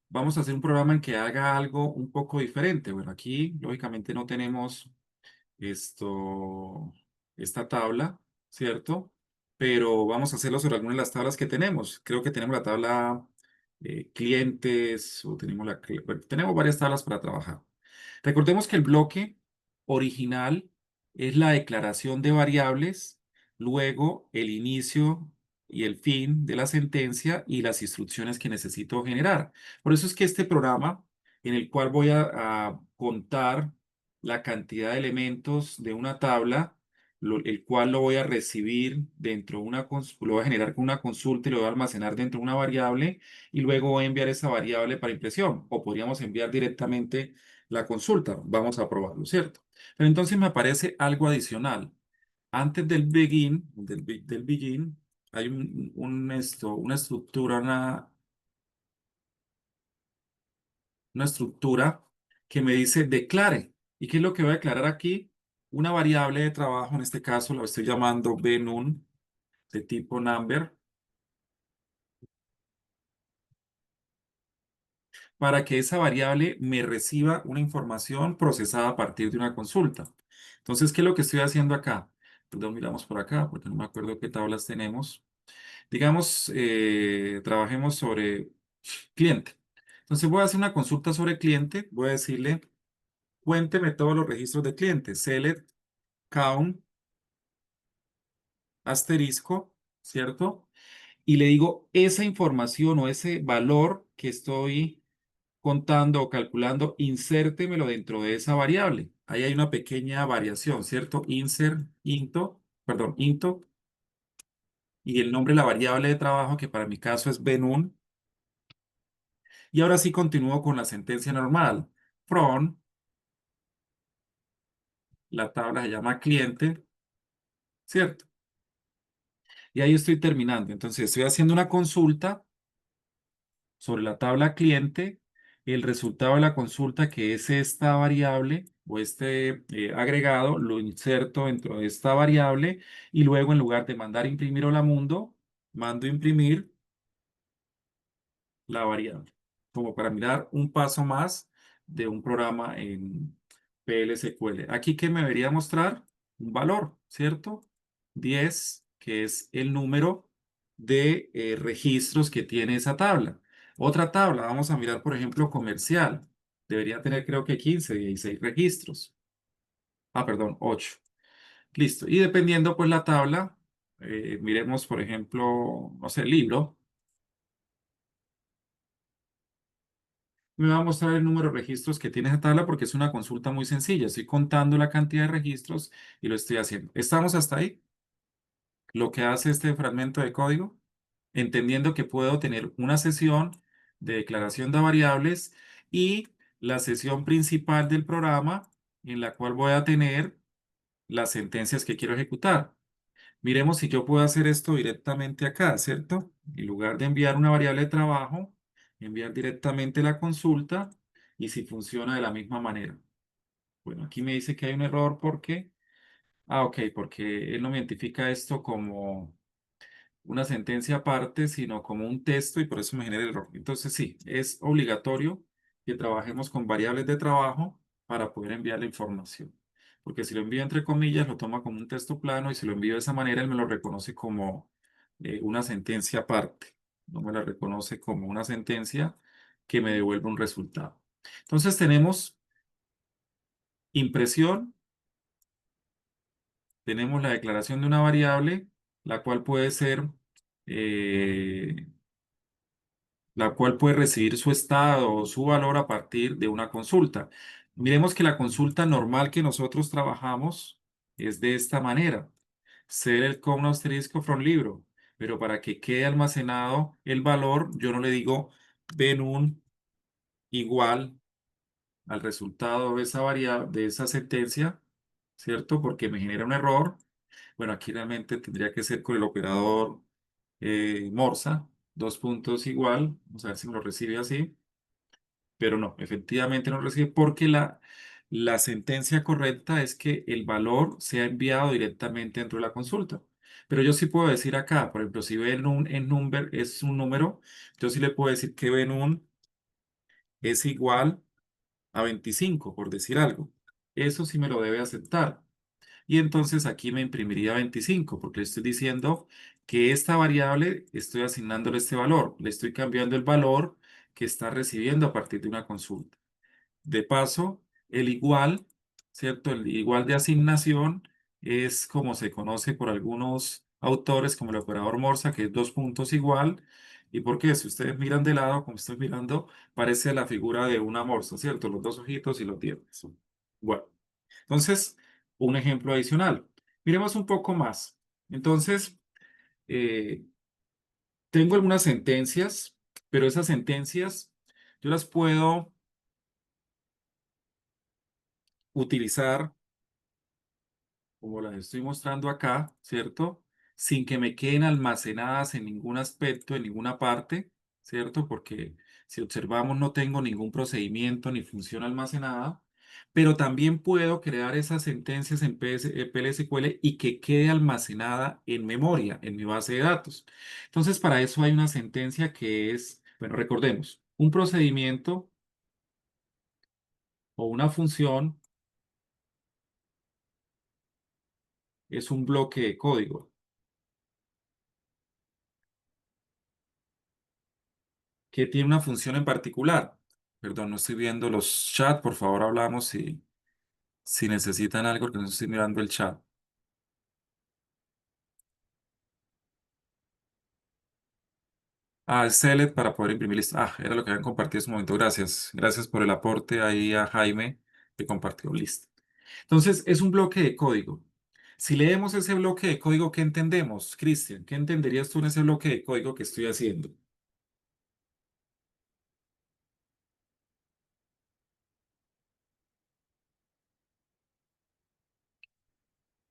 vamos a hacer un programa en que haga algo un poco diferente. Bueno, aquí lógicamente no tenemos esto, esta tabla, ¿cierto? Pero vamos a hacerlo sobre algunas de las tablas que tenemos. Creo que tenemos la tabla clientes o tenemos bueno, tenemos varias tablas para trabajar. Recordemos que el bloque original es la declaración de variables, luego el inicio y el fin de la sentencia y las instrucciones que necesito generar. Por eso es que este programa en el cual voy a contar la cantidad de elementos de una tabla, el cual lo voy a recibir dentro de lo voy a generar con una consulta y lo voy a almacenar dentro de una variable y luego voy a enviar esa variable para impresión. O podríamos enviar directamente la consulta. Vamos a probarlo, ¿cierto? Pero entonces me aparece algo adicional. Antes del del begin, hay una estructura, una estructura que me dice declare. ¿Y qué es lo que voy a declarar aquí? Una variable de trabajo, en este caso lo estoy llamando benum de tipo number, para que esa variable me reciba una información procesada a partir de una consulta. Entonces, ¿qué es lo que estoy haciendo acá? Perdón, miramos por acá porque no me acuerdo qué tablas tenemos. Digamos, trabajemos sobre cliente. Entonces voy a hacer una consulta sobre cliente. Voy a decirle, cuénteme todos los registros de cliente. Select, count, asterisco, ¿cierto? Y le digo esa información o ese valor que estoy contando o calculando, insértemelo dentro de esa variable. Ahí hay una pequeña variación, ¿cierto? Insert, into, y el nombre de la variable de trabajo, que para mi caso es benun. Y ahora sí continúo con la sentencia normal. From, la tabla se llama cliente, ¿cierto? Y ahí estoy terminando. Entonces estoy haciendo una consulta sobre la tabla cliente. El resultado de la consulta, que es esta variable o este agregado, lo inserto dentro de esta variable y luego en lugar de mandar imprimir hola mundo, mando imprimir la variable, como para mirar un paso más de un programa en PLSQL. Aquí que me debería mostrar un valor, ¿cierto? 10, que es el número de registros que tiene esa tabla. Otra tabla, vamos a mirar, por ejemplo, comercial. Debería tener creo que 15, 16 registros. Ah, perdón, 8. Listo. Y dependiendo pues la tabla, miremos, por ejemplo, no sé, libro. Me va a mostrar el número de registros que tiene esa tabla porque es una consulta muy sencilla. Estoy contando la cantidad de registros y lo estoy haciendo. ¿Estamos hasta ahí? Lo que hace este fragmento de código, entendiendo que puedo tener una sesión de declaración de variables y la sesión principal del programa en la cual voy a tener las sentencias que quiero ejecutar. Miremos si yo puedo hacer esto directamente acá, ¿cierto? En lugar de enviar una variable de trabajo, enviar directamente la consulta y si funciona de la misma manera. Bueno, aquí me dice que hay un error porque, ok, porque él no me identifica esto como una sentencia aparte, sino como un texto y por eso me genera el error. Entonces sí, es obligatorio que trabajemos con variables de trabajo para poder enviar la información. Porque si lo envío entre comillas, lo toma como un texto plano y si lo envío de esa manera, él me lo reconoce como una sentencia aparte. No me la reconoce como una sentencia que me devuelve un resultado. Entonces tenemos impresión, tenemos la declaración de una variable, la cual puede ser eh, la cual puede recibir su estado o su valor a partir de una consulta. Miremos que la consulta normal que nosotros trabajamos es de esta manera. Ser el con un asterisco from libro, pero para que quede almacenado el valor, yo no le digo ven un igual al resultado de esa variable, de esa sentencia, ¿cierto? Porque me genera un error. Bueno, aquí realmente tendría que ser con el operador morsa, dos puntos igual. Vamos a ver si me lo recibe así. Pero no, efectivamente no recibe porque la sentencia correcta es que el valor sea enviado directamente dentro de la consulta. Pero yo sí puedo decir acá, por ejemplo, si ven en number es un número, yo sí le puedo decir que ven un es igual a 25 por decir algo. Eso sí me lo debe aceptar. Y entonces aquí me imprimiría 25 porque le estoy diciendo que esta variable estoy asignándole este valor. Le estoy cambiando el valor que está recibiendo a partir de una consulta. De paso, el igual, ¿cierto? El igual de asignación es como se conoce por algunos autores, como el operador Morsa, que es dos puntos igual. ¿Y por qué? Si ustedes miran de lado, como estoy mirando, parece la figura de una morsa, ¿cierto? Los dos ojitos y los dientes. Bueno, entonces, un ejemplo adicional. Miremos un poco más. Entonces, eh, tengo algunas sentencias, pero esas sentencias yo las puedo utilizar como las estoy mostrando acá, ¿cierto? Sin que me queden almacenadas en ningún aspecto, en ninguna parte, ¿cierto? Porque si observamos no tengo ningún procedimiento ni función almacenada, pero también puedo crear esas sentencias en PLSQL y que quede almacenada en memoria, en mi base de datos. Entonces, para eso hay una sentencia que es, bueno, recordemos, un procedimiento o una función es un bloque de código que tiene una función en particular. Perdón, no estoy viendo los chats, por favor hablamos si necesitan algo, que no estoy mirando el chat. Ah, el select para poder imprimir lista. Ah, era lo que habían compartido en ese momento. Gracias. Gracias por el aporte ahí a Jaime que compartió lista. Entonces, es un bloque de código. Si leemos ese bloque de código, ¿qué entendemos? Cristian, ¿qué entenderías tú en ese bloque de código que estoy haciendo?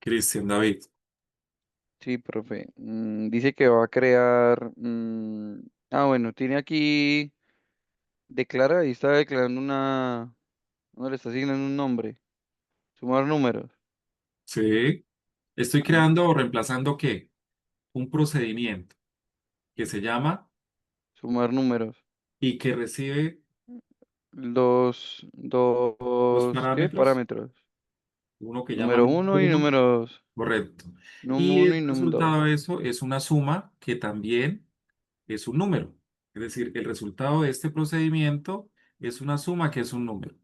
Cristian, David. Sí, profe. Dice que va a crear. Bueno, tiene aquí. Declara y está declarando una. No le está asignando un nombre. Sumar números. Sí. Estoy Ah, creando o reemplazando ¿qué? Un procedimiento que se llama sumar números. y que recibe dos ¿Qué? parámetros, Parámetros. uno que llama Número número uno y uno, número dos. correcto. Número Y uno el y número dos. resultado de eso es una suma que también es un número. Es decir, el resultado de este procedimiento es una suma que es un número.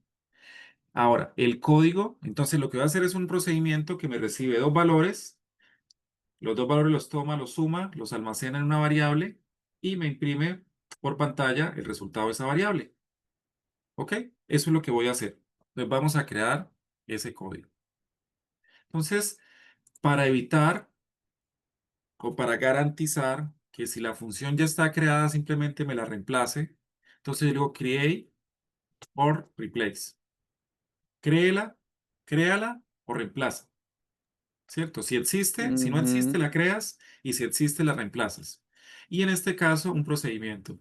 Ahora, el código, entonces lo que va a hacer es un procedimiento que me recibe dos valores, los dos valores los toma, los suma, los almacena en una variable y me imprime por pantalla el resultado de esa variable. ¿Ok? Eso es lo que voy a hacer. Entonces vamos a crear ese código. Entonces, para evitar o para garantizar que si la función ya está creada, simplemente me la reemplace. Entonces yo digo create or replace. Créela, créala o reemplaza. ¿Cierto? Si existe, si no existe, Ujú. la creas y si existe, la reemplazas. Y en este caso, un procedimiento.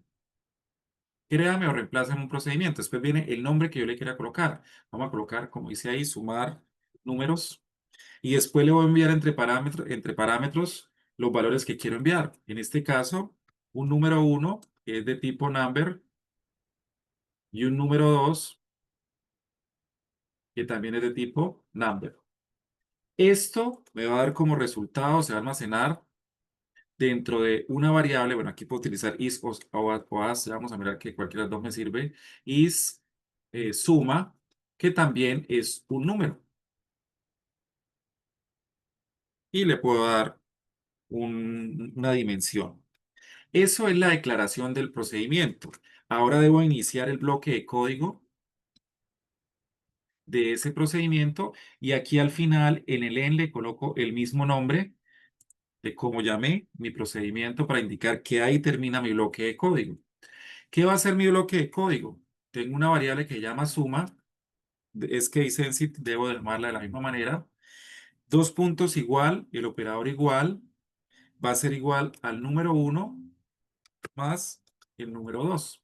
Créame o reemplázame un procedimiento. Después viene el nombre que yo le quiera colocar. Vamos a colocar, como dice ahí, sumar números. Y después le voy a enviar entre parámetros los valores que quiero enviar. En este caso, un número uno que es de tipo number y un número 2 que también es de tipo number. Esto me va a dar como resultado, se va a almacenar dentro de una variable. Bueno, aquí puedo utilizar is o as, ya vamos a mirar que cualquiera de los dos me sirve. Is suma, que también es un número. Y le puedo dar una dimensión. Eso es la declaración del procedimiento. Ahora debo iniciar el bloque de código de ese procedimiento y aquí al final en el en le coloco el mismo nombre de cómo llamé mi procedimiento para indicar que ahí termina mi bloque de código. ¿Qué va a ser mi bloque de código? Tengo una variable que llama suma, es case sensitive, debo llamarla de la misma manera. Dos puntos igual, el operador igual va a ser igual al número uno más el número 2.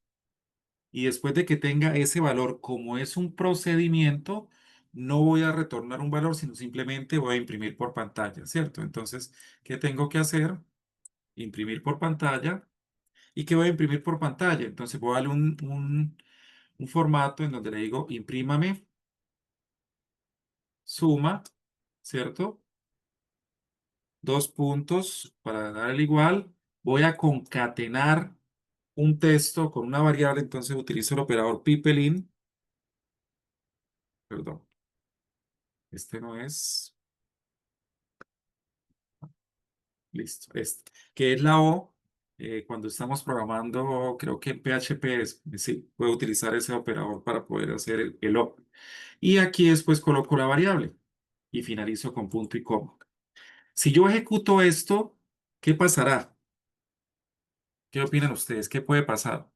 Y después de que tenga ese valor, como es un procedimiento, no voy a retornar un valor, sino simplemente voy a imprimir por pantalla, ¿cierto? Entonces, ¿qué tengo que hacer? Imprimir por pantalla. ¿Y qué voy a imprimir por pantalla? Entonces, voy a darle un formato en donde le digo, imprímame, suma, ¿cierto? Dos puntos para dar el igual. Voy a concatenar un texto con una variable, entonces utilizo el operador pipeline. Perdón, este no es. Listo. Que es la O. Cuando estamos programando, creo que en PHP sí, puedo utilizar ese operador para poder hacer el O. Y aquí después coloco la variable y finalizo con punto y coma. Si yo ejecuto esto, ¿qué pasará? ¿Qué opinan ustedes? ¿Qué puede pasar?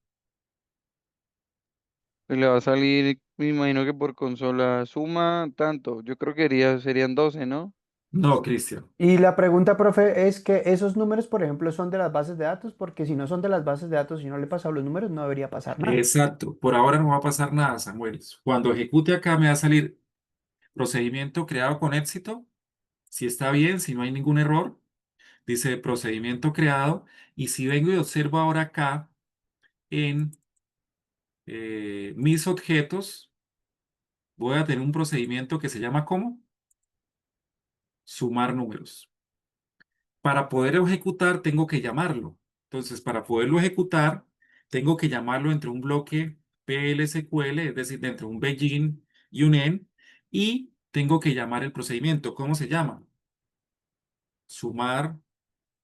Pues le va a salir, me imagino que por consola suma tanto. Yo creo que serían 12, ¿no? No, Cristian. Y la pregunta, profe, es que esos números, por ejemplo, son de las bases de datos, porque si no son de las bases de datos y no le he pasado los números, no debería pasar nada. Exacto. Por ahora no va a pasar nada, Samuel. Cuando ejecute acá me va a salir procedimiento creado con éxito. Si está bien, si no hay ningún error, dice procedimiento creado. Y si vengo y observo ahora acá en mis objetos, voy a tener un procedimiento que se llama ¿cómo? Sumar números. Para poder ejecutar, tengo que llamarlo. Entonces, para poderlo ejecutar, tengo que llamarlo entre un bloque PLSQL, es decir, entre un begin y un end, y tengo que llamar el procedimiento. ¿Cómo se llama? Sumar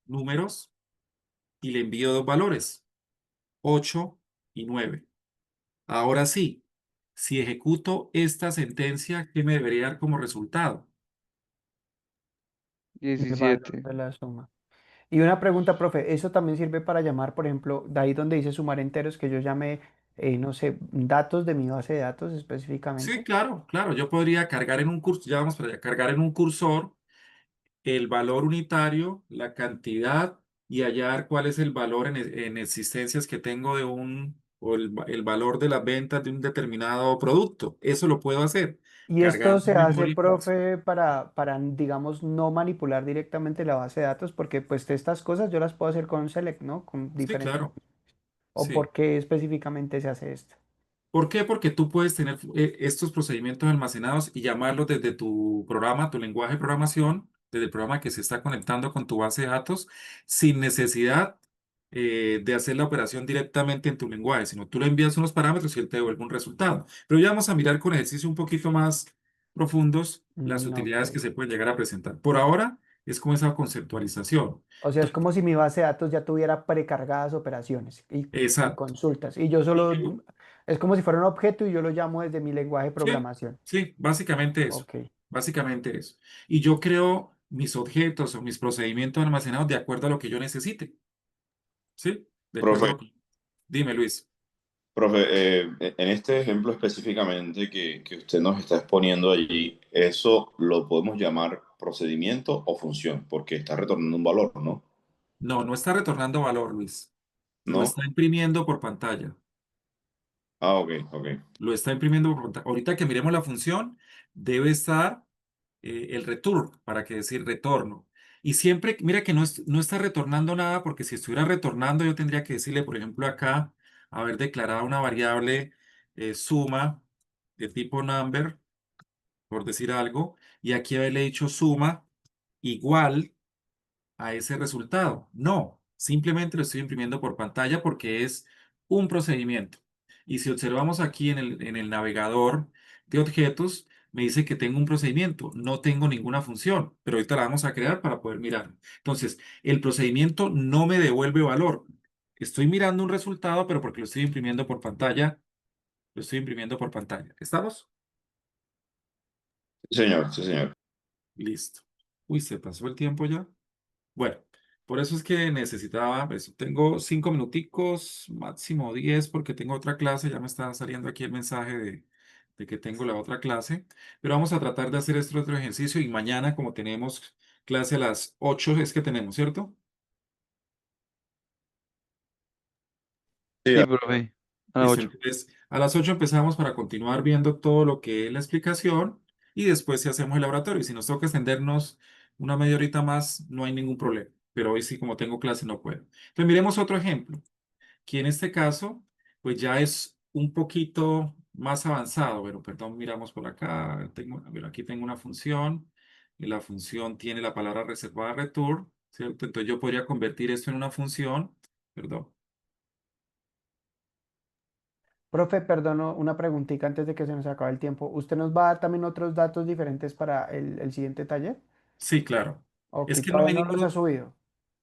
números y le envío dos valores, 8 y 9. Ahora sí, si ejecuto esta sentencia, ¿qué me debería dar como resultado? El valor 17. de la suma. Y una pregunta, profe, ¿eso también sirve para llamar, por ejemplo, de ahí donde dice sumar enteros, que yo llame, no sé, datos de mi base de datos Sí, específicamente? claro, claro. Yo podría cargar en un cursor, ya vamos para allá, cargar en un cursor el valor unitario, la cantidad y hallar cuál es el valor en existencias que tengo de o el valor de las ventas de un determinado producto. Eso lo puedo hacer Y esto cargando se hace, memoria. profe, para, digamos, no manipular directamente la base de datos, porque pues de estas cosas yo las puedo hacer con Select, ¿no? Con Sí, diferentes. claro, ¿O sí. por qué específicamente se hace esto? ¿Por qué? Porque tú puedes tener estos procedimientos almacenados y llamarlos desde tu programa, tu lenguaje de programación, desde el programa que se está conectando con tu base de datos, sin necesidad de hacer la operación directamente en tu lenguaje, sino tú le envías unos parámetros y él te devuelve un resultado. Pero ya vamos a mirar con ejercicios un poquito más profundos las Ok. utilidades que se pueden llegar a presentar. Por ahora es como esa conceptualización. O sea, es como si mi base de datos ya tuviera precargadas operaciones y Exacto. consultas. Y yo Y solo, yo- es como si fuera un objeto y yo lo llamo desde mi lenguaje de Sí, programación. sí, básicamente eso. Ok. Básicamente eso. Y yo creo mis objetos o mis procedimientos almacenados de acuerdo a lo que yo necesite. ¿Sí? De acuerdo a Profe, lo que... Dime, Luis. en este ejemplo específicamente que usted nos está exponiendo allí, eso lo podemos llamar procedimiento o función, porque está retornando un valor, ¿no? No, no está retornando valor, Luis. Lo ¿No? está imprimiendo por pantalla. Ah, ok, ok. Lo está imprimiendo por pantalla. Ahorita que miremos la función, debe estar el return, para que decir retorno. Y siempre, mira que no está retornando nada, porque si estuviera retornando, yo tendría que decirle, por ejemplo, acá, haber declarado una variable suma de tipo number, por decir algo, y aquí haberle dicho suma igual a ese resultado. No, simplemente lo estoy imprimiendo por pantalla porque es un procedimiento. Y si observamos aquí en el navegador de objetos, me dice que tengo un procedimiento, no tengo ninguna función, pero ahorita la vamos a crear para poder mirar. Entonces, el procedimiento no me devuelve valor. Estoy mirando un resultado, pero porque lo estoy imprimiendo por pantalla, lo estoy imprimiendo por pantalla. ¿Estamos? Sí, señor, sí, señor. Listo. Uy, se pasó el tiempo ya. Bueno, por eso es que necesitaba, pues, tengo 5 minuticos, máximo 10, porque tengo otra clase, ya me está saliendo aquí el mensaje de que tengo la otra clase, pero vamos a tratar de hacer este otro ejercicio y mañana, como tenemos clase a las 8, es que tenemos, ¿cierto? Sí, Sí, profe. A las Listo, 8. entonces a las 8 empezamos para continuar viendo todo lo que es la explicación y después si hacemos el laboratorio. Y si nos toca extendernos una media horita más, no hay ningún problema, pero hoy sí, como tengo clase, no puedo. Entonces miremos otro ejemplo. Que en este caso, pues ya es un poquito más avanzado. Pero perdón, miramos por acá. Aquí tengo una función y la función tiene la palabra reservada return, ¿cierto? Entonces yo podría convertir esto en una función, perdón. Profe, perdón, una preguntita antes de que se nos acabe el tiempo. ¿Usted nos va a dar también otros datos diferentes para el siguiente taller? Sí, claro. Ok, Es que no todavía hay no los ha ninguno. subido.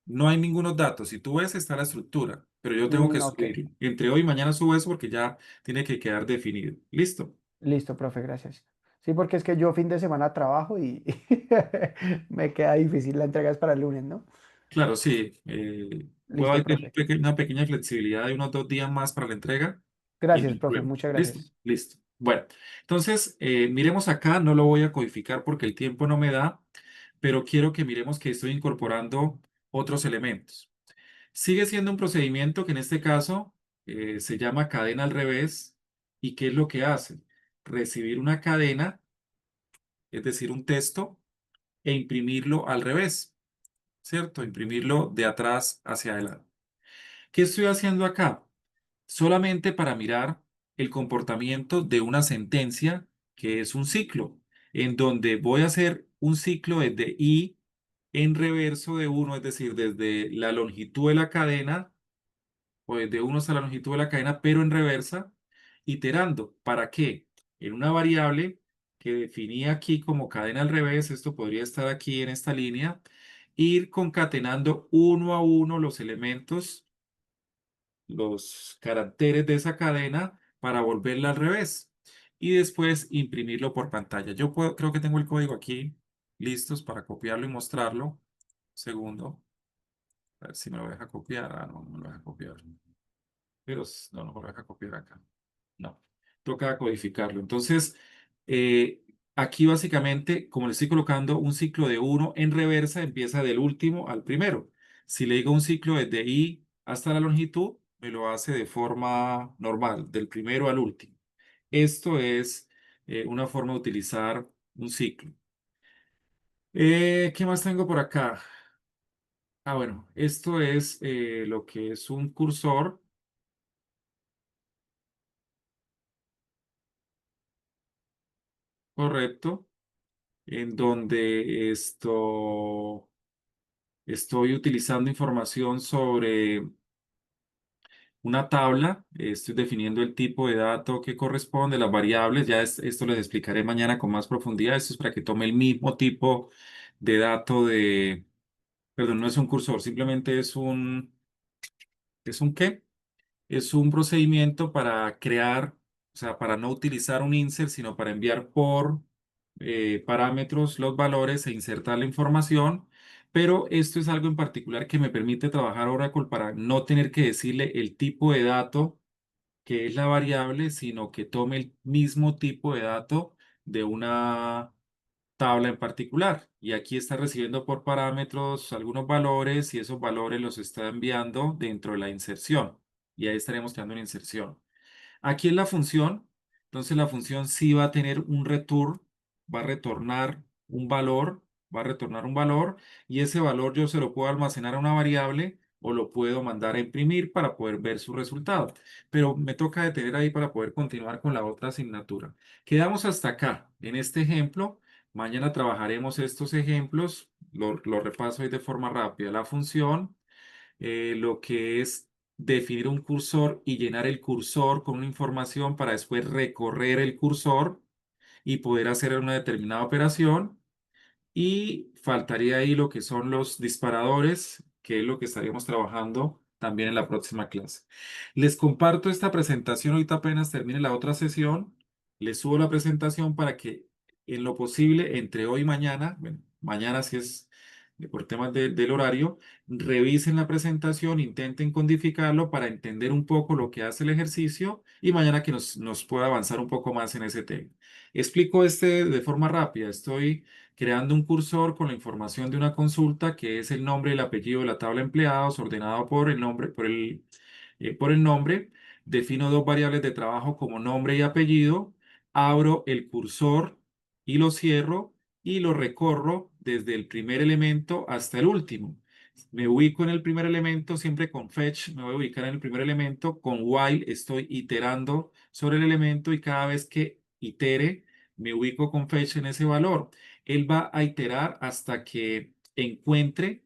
no hay ningunos datos. Si tú ves, está la estructura, pero yo tengo que Ok, subir. Entre hoy y mañana subo eso porque ya tiene que quedar definido. ¿Listo? listo, profe, gracias. Sí, porque es que yo fin de semana trabajo y me queda difícil, la entrega es para el lunes, ¿no? Claro, sí. Puedo Listo, tener profe. una pequeña flexibilidad de unos 2 días más para la entrega y no Gracias, hay profe, problema. muchas ¿Listo? gracias. Listo. Bueno, entonces, miremos acá, no lo voy a codificar porque el tiempo no me da, pero quiero que miremos que estoy incorporando otros elementos. Sigue siendo un procedimiento que en este caso se llama cadena al revés. ¿Y qué es lo que hace? Recibir una cadena, es decir, un texto, e imprimirlo al revés, ¿cierto? Imprimirlo de atrás hacia adelante. ¿Qué estoy haciendo acá? Solamente para mirar el comportamiento de una sentencia que es un ciclo, en donde voy a hacer un ciclo desde i en reverso de 1, es decir, desde la longitud de la cadena o desde 1 hasta la longitud de la cadena, pero en reversa, iterando. ¿Para qué? En una variable que definí aquí como cadena al revés, esto podría estar aquí en esta línea, ir concatenando uno a uno los elementos, los caracteres de esa cadena para volverla al revés y después imprimirlo por pantalla. Yo creo que tengo el código aquí listos para copiarlo y mostrarlo. Segundo, a ver si me lo deja copiar. Ah, no, no me lo deja copiar. Pero no, no me lo deja copiar acá. No, toca codificarlo. Entonces, aquí básicamente, como le estoy colocando un ciclo de 1 en reversa, empieza del último al primero. Si le digo un ciclo desde i hasta la longitud, me lo hace de forma normal, del primero al último. Esto es una forma de utilizar un ciclo. ¿Qué más tengo por acá? Ah, bueno, esto es lo que es un cursor, correcto, en donde estoy utilizando información sobre una tabla, estoy definiendo el tipo de dato que corresponde, las variables, ya esto les explicaré mañana con más profundidad, esto es para que tome el mismo tipo de dato perdón, no es un cursor, simplemente ¿es un qué? Es un procedimiento para crear, o sea, para no utilizar un insert, sino para enviar por parámetros los valores e insertar la información. Pero esto es algo en particular que me permite trabajar Oracle para no tener que decirle el tipo de dato que es la variable, sino que tome el mismo tipo de dato de una tabla en particular. Y aquí está recibiendo por parámetros algunos valores y esos valores los está enviando dentro de la inserción. Y ahí estaremos creando una inserción. Aquí en la función, entonces la función sí va a tener un return, va a retornar un valor, va a retornar un valor y ese valor yo se lo puedo almacenar a una variable o lo puedo mandar a imprimir para poder ver su resultado. Pero me toca detener ahí para poder continuar con la otra asignatura. Quedamos hasta acá en este ejemplo. Mañana trabajaremos estos ejemplos, lo repaso ahí de forma rápida. La función lo que es definir un cursor y llenar el cursor con una información para después recorrer el cursor y poder hacer una determinada operación. Y faltaría ahí lo que son los disparadores, que es lo que estaríamos trabajando también en la próxima clase. Les comparto esta presentación, ahorita apenas termine la otra sesión, les subo la presentación para que en lo posible entre hoy y mañana, bueno, mañana si es por temas del horario, revisen la presentación, intenten codificarlo para entender un poco lo que hace el ejercicio y mañana que nos pueda avanzar un poco más en ese tema. Explico de forma rápida. Estoy creando un cursor con la información de una consulta que es el nombre y el apellido de la tabla de empleados ordenado por el nombre, por el nombre. Defino dos variables de trabajo como nombre y apellido. Abro el cursor y lo cierro y lo recorro desde el primer elemento hasta el último. Me ubico en el primer elemento, siempre con fetch, me voy a ubicar en el primer elemento, con while estoy iterando sobre el elemento y cada vez que itere, me ubico con fetch en ese valor. Él va a iterar hasta que encuentre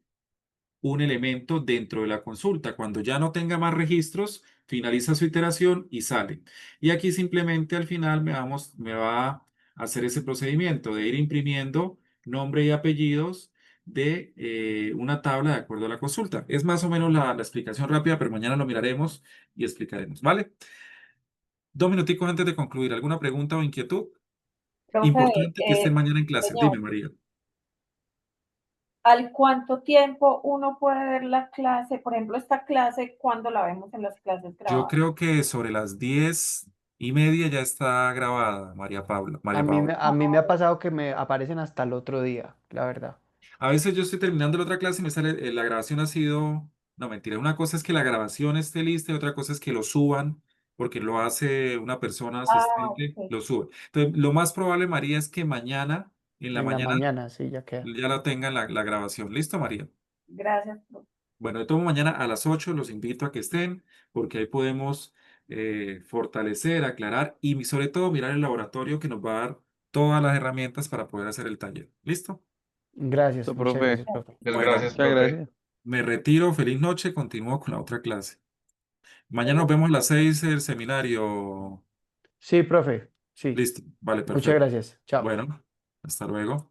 un elemento dentro de la consulta. Cuando ya no tenga más registros, finaliza su iteración y sale. Y aquí simplemente al final me va a hacer ese procedimiento de ir imprimiendo nombre y apellidos de una tabla de acuerdo a la consulta. Es más o menos la explicación rápida, pero mañana lo miraremos y explicaremos, ¿vale? 2 minuticos antes de concluir. ¿Alguna pregunta o inquietud? Profe, Importante que estén mañana en clase. Dime, señor, María. ¿al cuánto tiempo uno puede ver la clase? Por ejemplo, esta clase, ¿cuándo la vemos en las clases Yo grabadas? creo que sobre las 10:30 ya está grabada, María Paula. A María mí me, Paula. a mí me ha pasado que me aparecen hasta el otro día, la verdad. A veces yo estoy terminando la otra clase y me sale, la grabación ha sido, no, mentira, una cosa es que la grabación esté lista y otra cosa es que lo suban, porque lo hace una persona Ah, asistente, ok. lo sube. Entonces, lo más probable, María, es que mañana, en la En la mañana, mañana, sí, ya queda. ya la tengan la grabación. ¿Listo, María? Gracias, profe. Bueno, de todo mañana a las 8 los invito a que estén, porque ahí podemos fortalecer, aclarar y sobre todo mirar el laboratorio que nos va a dar todas las herramientas para poder hacer el taller. ¿Listo? Gracias, Listo, muchas profe. gracias, profe. Muchas Bueno, gracias, Muchas profe. gracias. me retiro, feliz noche, continúo con la otra clase. Mañana nos vemos a las 6 el seminario. Sí, profe, sí. Listo, vale, Muchas perfecto. gracias. Chao. Bueno, hasta luego.